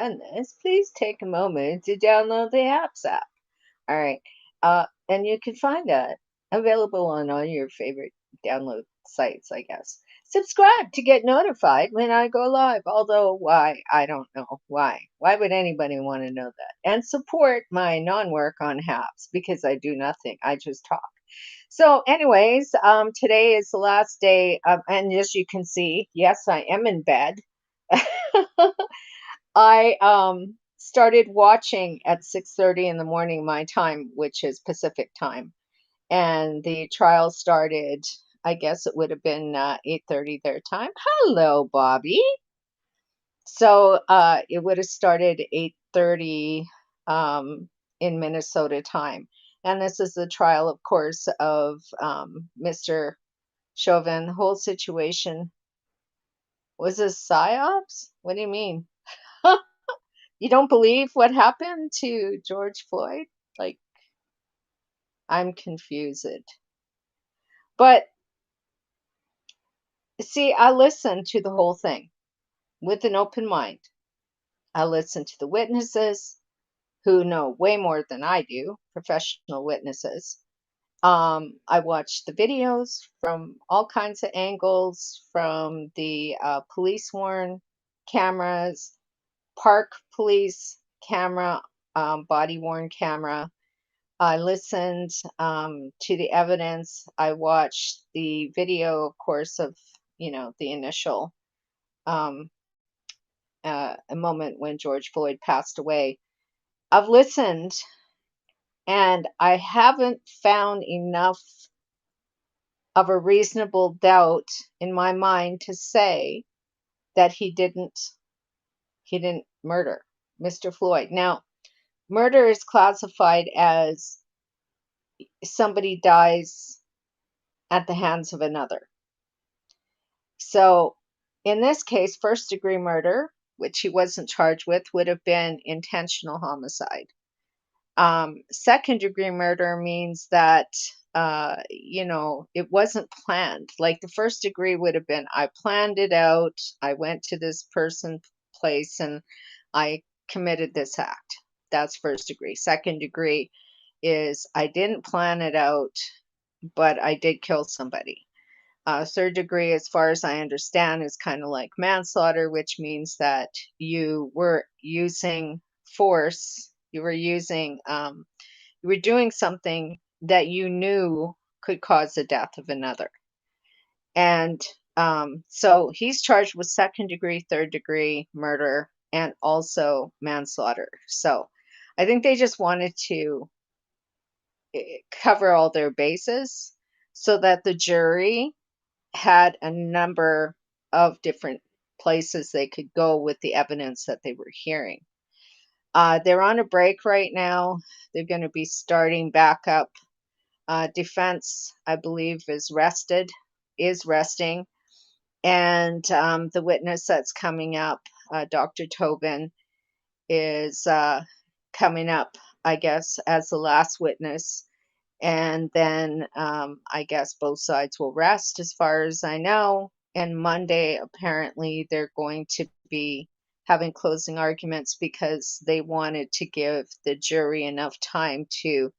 done this, please take a moment to download the Apps app. All right. And you can find that available on all your favorite download sites, I guess. Subscribe to get notified when I go live. Although, why? I don't know. Why? Why would anybody want to know that? And support my non work on HAPS because I do nothing. I just talk. So, anyways, today is the last day, and as you can see, yes, I am in bed. I started watching at 6:30 in the morning my time, which is Pacific time, and the trial started. I guess it would have been 8:30 their time. Hello, Bobby. So it would have started 8:30 in Minnesota time, and this is the trial, of course, of Mr. Chauvin. The whole situation was a psyops. What do you mean? You don't believe what happened to George Floyd? Like, I'm confused. But see, I listened to the whole thing with an open mind. I listened to the witnesses who know way more than I do, professional witnesses. I watched the videos from all kinds of angles, from the police worn cameras, park police camera, body worn camera. I listened to the evidence. I watched the video, of course, of the initial um, a moment when George Floyd passed away. I've listened, and I haven't found enough of a reasonable doubt in my mind to say that he didn't murder Mr. Floyd. Now, murder is classified as somebody dies at the hands of another. So in this case, first degree murder, which he wasn't charged with, would have been intentional homicide. Second degree murder means that, it wasn't planned. Like the first degree would have been, I planned it out. I went to this person's place and I committed this act. That's first degree. Second degree is I didn't plan it out, but I did kill somebody. Third degree, as far as I understand, is kind of like manslaughter, which means that you were using force, you were doing something that you knew could cause the death of another. And so he's charged with second degree, third degree murder, and also manslaughter. So I think they just wanted to cover all their bases so that the jury had a number of different places they could go with the evidence that they were hearing. They're on a break right now. They're going to be starting back up. Defense, I believe, is resting. And the witness that's coming up, Dr. Tobin, is coming up, I guess, as the last witness. And then I guess both sides will rest, as far as I know. And Monday, apparently, they're going to be having closing arguments because they wanted to give the jury enough time to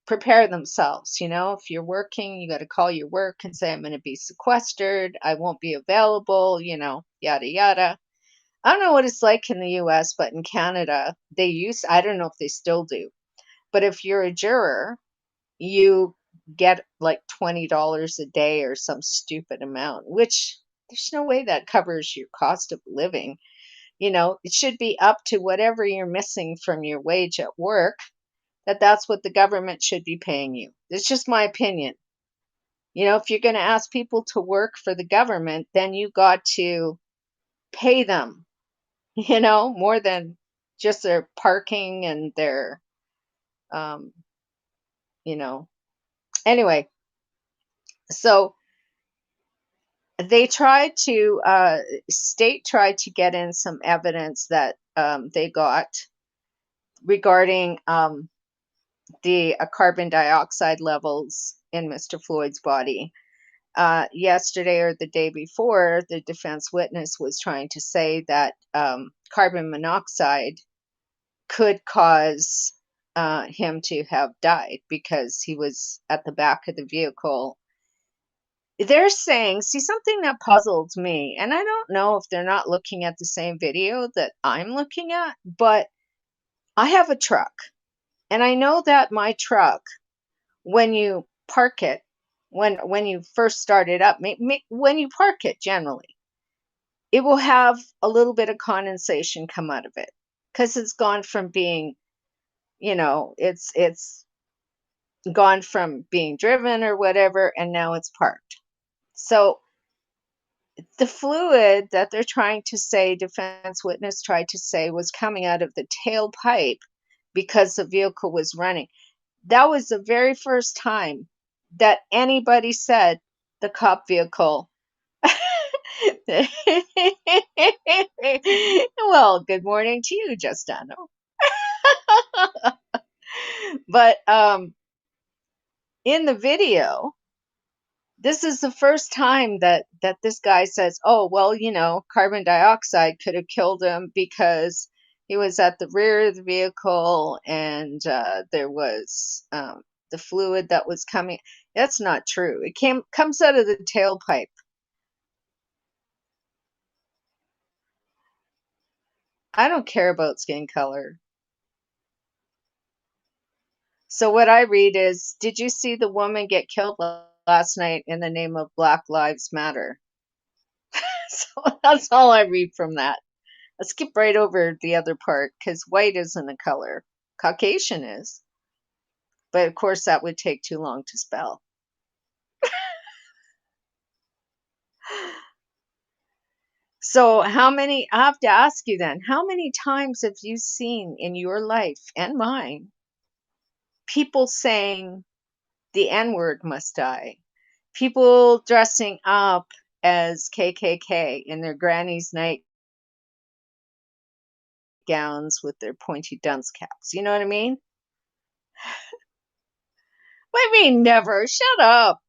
prepare themselves. If you're working, you got to call your work and say, I'm going to be sequestered. I won't be available, yada, yada. I don't know what it's like in the US, but in Canada, I don't know if they still do, but if you're a juror, you get like $20 a day or some stupid amount, which there's no way that covers your cost of living. It should be up to whatever you're missing from your wage at work, that's what the government should be paying you. It's just my opinion. If you're going to ask people to work for the government, then you got to pay them, more than just their parking and their, um, you know, anyway. So they state tried to get in some evidence that they got regarding the carbon dioxide levels in Mr. Floyd's body. yesterday or the day before, the defense witness was trying to say that carbon monoxide could cause him to have died because he was at the back of the vehicle. They're saying, see, something that puzzled me, and I don't know if they're not looking at the same video that I'm looking at, but I have a truck, and I know that my truck, when you park it, when you first start it up, when you park it generally, it will have a little bit of condensation come out of it because it's gone from being, it's gone from being driven or whatever, and now it's parked. So the fluid that they're trying to say, defense witness tried to say, was coming out of the tailpipe because the vehicle was running. That was the very first time that anybody said the cop vehicle. Well, good morning to you, Justano. But in the video, this is the first time that this guy says, "Oh, well, carbon dioxide could have killed him because he was at the rear of the vehicle and there was the fluid that was coming." That's not true. It comes out of the tailpipe. I don't care about skin color. So what I read is, did you see the woman get killed last night in the name of Black Lives Matter? So that's all I read from that. Let's skip right over the other part because white isn't a color. Caucasian is. But of course, that would take too long to spell. So, I have to ask you then, how many times have you seen in your life and mine people saying the N word must die? People dressing up as KKK in their granny's nightgowns with their pointy dunce caps. You know what I mean? What do you mean never? Shut up.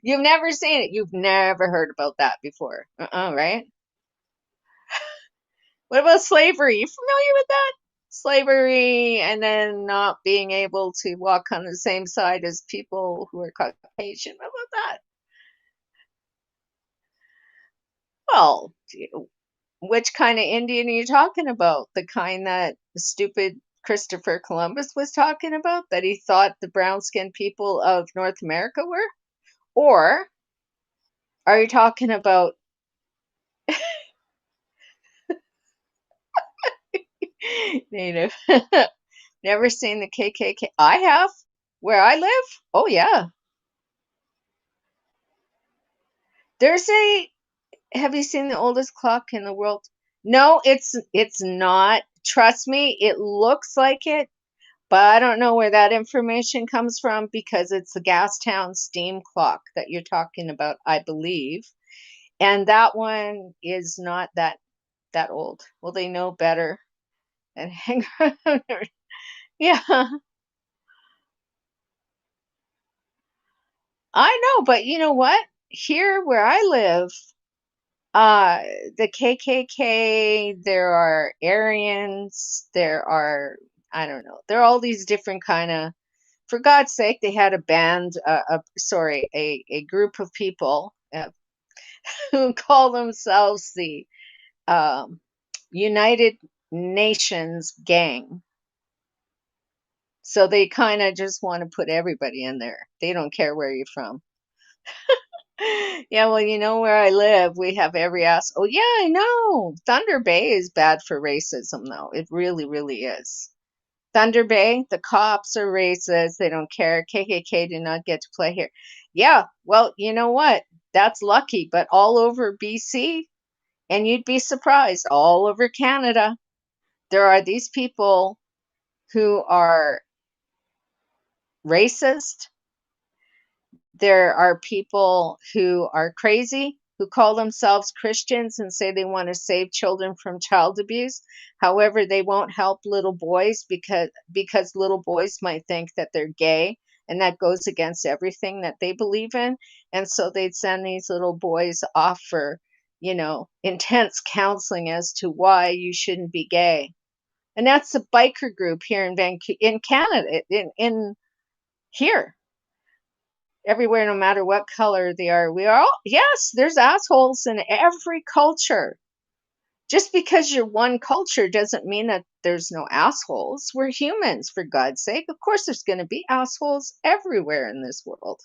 You've never seen it. You've never heard about that before. Right? What about slavery? You familiar with that? Slavery and then not being able to walk on the same side as people who are Caucasian. What about that? Well, which kind of Indian are you talking about? The kind that the stupid Christopher Columbus was talking about, that he thought the brown skinned people of North America were? Or are you talking about Native? Never seen the KKK. I have. Where I live? Oh yeah. There's a Have you seen the oldest clock in the world? No, it's not. Trust me, it looks like it, but I don't know where that information comes from because it's the Gastown steam clock that you're talking about, I believe. And that one is not that old. Well, they know better and hang around. Yeah, I know, but you know what? Here where I live, uh, the KKK, there are Aryans, there are, I don't know, there are all these different kind of, for God's sake, they had a band, a group of people who call themselves the um, United Nations Gang. So they kind of just want to put everybody in there. They don't care where you're from. Yeah, well, where I live, we have every ass. Oh, yeah, I know. Thunder Bay is bad for racism, though. It really, really is. Thunder Bay, the cops are racist. They don't care. KKK do not get to play here. Yeah, well, you know what? That's lucky, but all over BC, and you'd be surprised, all over Canada, there are these people who are racist. There are people who are crazy, who call themselves Christians and say they want to save children from child abuse. However, they won't help little boys because little boys might think that they're gay, and that goes against everything that they believe in. And so they'd send these little boys off for, intense counseling as to why you shouldn't be gay. And that's a biker group here in in Canada, in here, everywhere, no matter what color they are. We are all, yes, there's assholes in every culture. Just because you're one culture doesn't mean that there's no assholes. We're humans, for God's sake. Of course, there's going to be assholes everywhere in this world.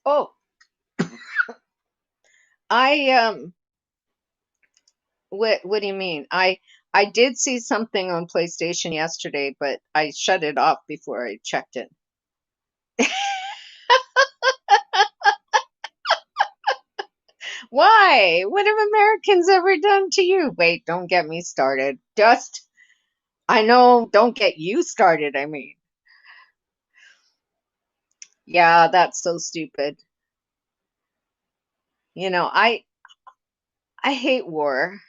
Oh, I what do you mean? I did see something on PlayStation yesterday, but I shut it off before I checked it. Why? What have Americans ever done to you? Wait, don't get me started. I know, don't get you started, I mean. Yeah, that's so stupid. I hate war.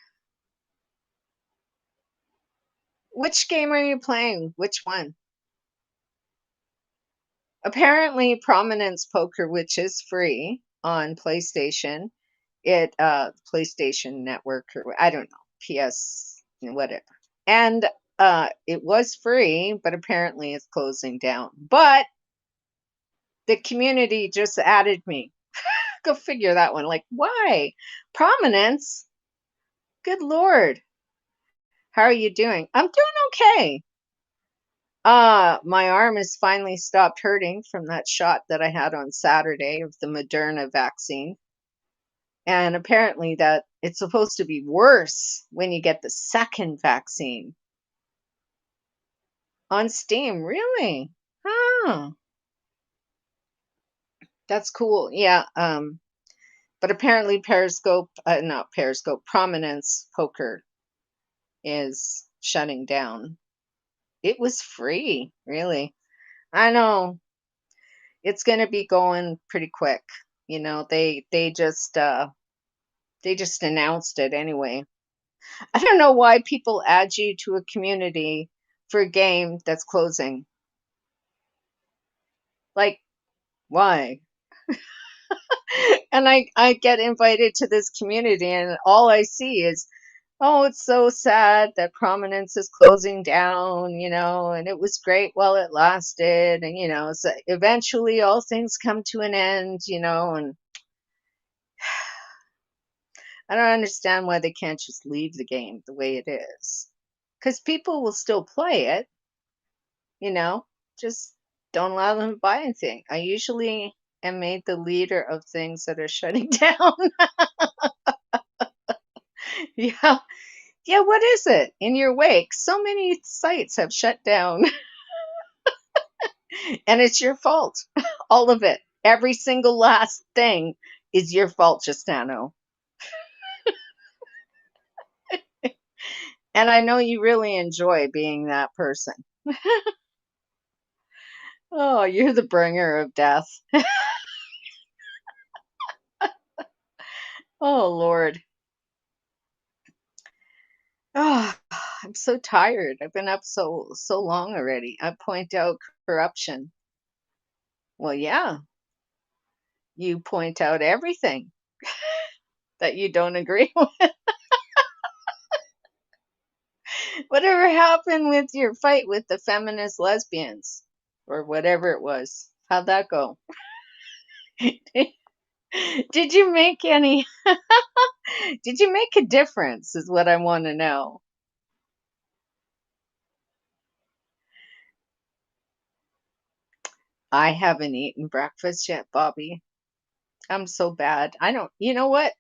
Which game are you playing? Which one? Apparently, Prominence Poker, which is free on PlayStation, PlayStation Network, or I don't know, PS, whatever. And it was free, but apparently it's closing down. But the community just added me. Go figure that one. Like, why? Prominence? Good Lord. How are you doing? I'm doing okay. My arm has finally stopped hurting from that shot that I had on Saturday of the Moderna vaccine. And apparently that it's supposed to be worse when you get the second vaccine. On Steam, really? Huh. That's cool. Yeah. But apparently not Periscope, Prominence Poker is shutting down. It was free, really. I know. It's going to be going pretty quick. They just announced it anyway. I don't know why people add you to a community for a game that's closing. Like, why? And I get invited to this community, and all I see is, oh, it's so sad that Prominence is closing down, and it was great while it lasted. And, so eventually all things come to an end, and I don't understand why they can't just leave the game the way it is. Because people will still play it, you know, just don't allow them to buy anything. I usually am made the leader of things that are shutting down. Yeah. Yeah, what is it in your wake? So many sites have shut down, and it's your fault. All of it. Every single last thing is your fault, Justano. And I know you really enjoy being that person. Oh, you're the bringer of death. Oh, Lord. Oh, I'm so tired. I've been up so long already. I point out corruption. Well, yeah, you point out everything that you don't agree with. Whatever happened with your fight with the feminist lesbians or whatever it was? How'd that go? Did you make any did you make a difference is what I want to know. I haven't eaten breakfast yet, Bobby. I'm so bad. I don't, you know what?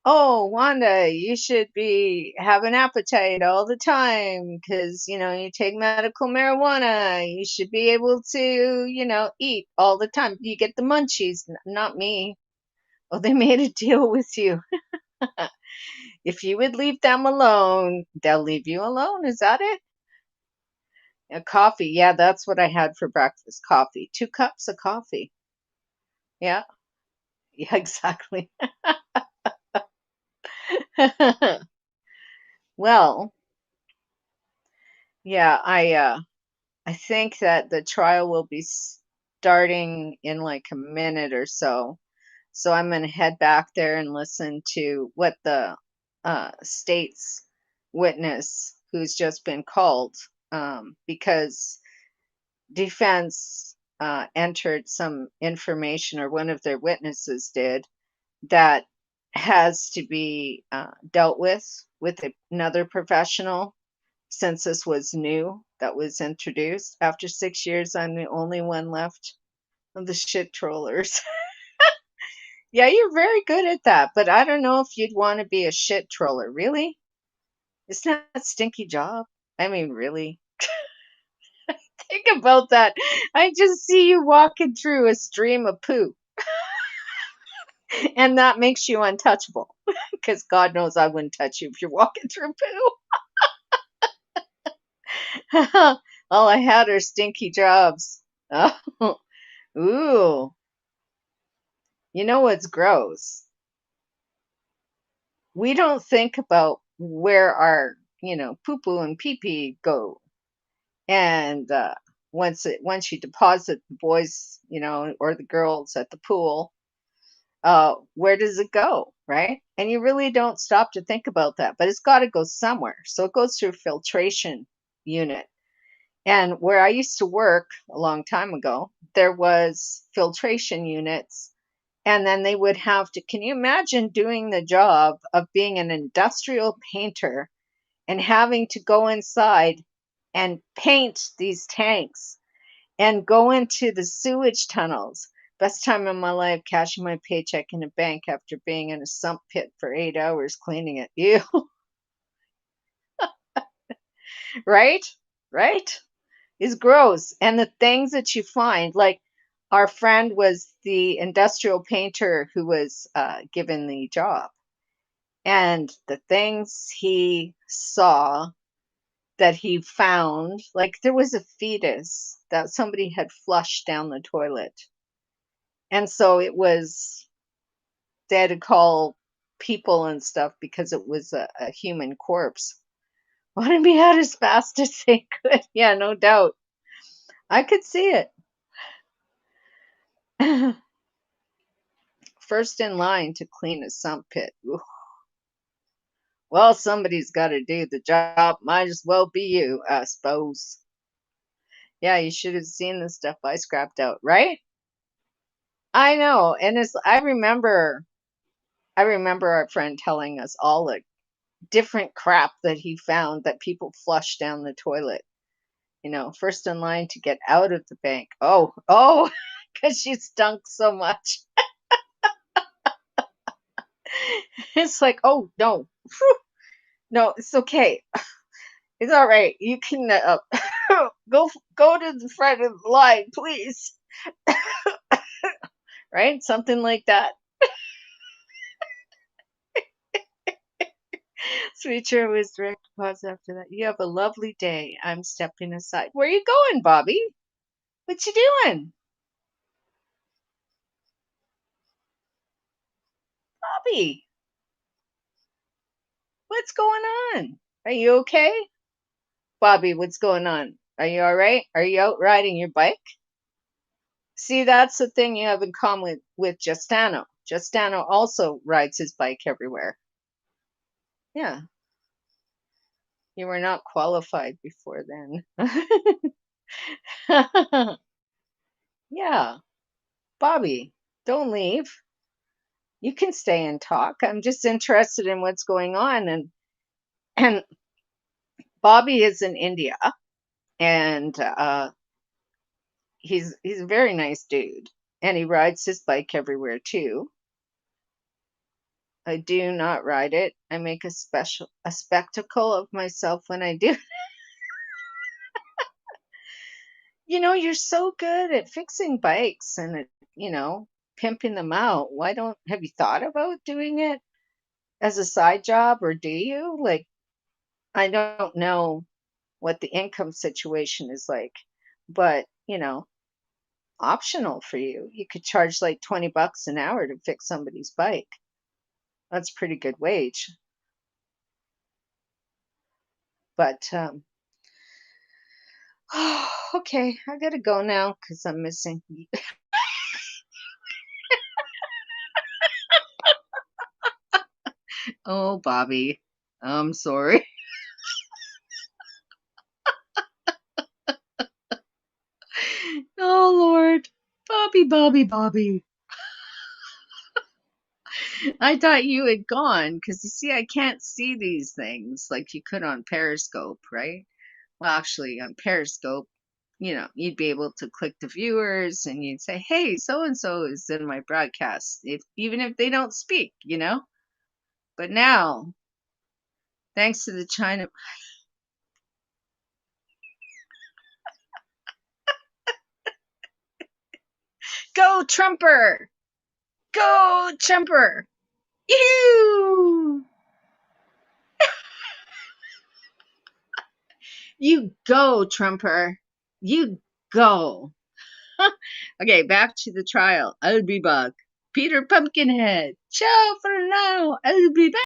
Oh, Wanda, you should be have an appetite all the time because, you take medical marijuana. You should be able to, eat all the time. You get the munchies, not me. Oh, they made a deal with you. If you would leave them alone, they'll leave you alone. Is that it? A coffee. Yeah, that's what I had for breakfast. Coffee. 2 cups of coffee. Yeah. Yeah, exactly. Well, yeah, I think that the trial will be starting in like a minute or so. So I'm going to head back there and listen to what the state's witness, who's just been called, because defense entered some information, or one of their witnesses did, that has to be dealt with another professional, since this was new that was introduced. After 6 years, I'm the only one left of the shit trollers. Yeah, you're very good at that, but I don't know if you'd want to be a shit troller. Really? Isn't that a stinky job? I mean, really? Think about that. I just see you walking through a stream of poo, and that makes you untouchable. Because God knows I wouldn't touch you if you're walking through poo. All I had are stinky jobs. Oh, ooh. You know what's gross? We don't think about where our, poo poo and pee pee go. And once you deposit the boys, or the girls at the pool, where does it go, right? And you really don't stop to think about that, but it's got to go somewhere. So it goes through a filtration unit. And where I used to work a long time ago, there was filtration units. And then they would have to, can you imagine doing the job of being an industrial painter and having to go inside and paint these tanks and go into the sewage tunnels? Best time of my life, cashing my paycheck in a bank after being in a sump pit for 8 hours cleaning it. Ew, right? Right? Is gross. And the things that you find, like our friend was the industrial painter who was given the job. And the things he saw that he found, like there was a fetus that somebody had flushed down the toilet. And so they had to call people and stuff because it was a human corpse. Wanted me out as fast as they could. Yeah, no doubt. I could see it. First in line to clean a sump pit. Ooh. Well, somebody's got to do the job. Might as well be you, I suppose. Yeah, you should have seen the stuff I scrapped out, right? I know, and I remember our friend telling us all the different crap that he found that people flushed down the toilet. First in line to get out of the bank. Oh, because she stunk so much. It's like, oh no, Phew. No, it's okay. It's all right. You can go to the front of the line, please. Right? Something like that. Sweet was direct deposit after that. You have a lovely day. I'm stepping aside. Where you going, Bobby? What you doing? Bobby, what's going on? Are you okay? Bobby, what's going on? Are you all right? Are you out riding your bike? See, that's the thing you have in common with Justano. Justano also rides his bike everywhere. Yeah, you were not qualified before then. Yeah, Bobby, don't leave. You can stay and talk. I'm just interested in what's going on. And Bobby is in India, and he's a very nice dude, and he rides his bike everywhere too. I do not ride it. I make a spectacle of myself when I do. You're so good at fixing bikes and pimping them out. Why don't have you thought about doing it as a side job, or do you? Like, I don't know. what the income situation is like. But, optional for you. You could charge like 20 bucks an hour to fix somebody's bike. That's pretty good wage. But okay, I gotta go now because I'm missing. Oh, Bobby, I'm sorry. Oh Lord, Bobby, Bobby, Bobby. I thought you had gone because you see, I can't see these things like you could on Periscope, right? Well, actually, on Periscope, you'd be able to click the viewers and you'd say, "Hey, so and so is in my broadcast," if even if they don't speak. But now, thanks to the China, go Trumper, go Trumper, you, you go Trumper, you go. Okay, back to the trial. I'll be back. Peter Pumpkinhead. Ciao for now. I'll be back.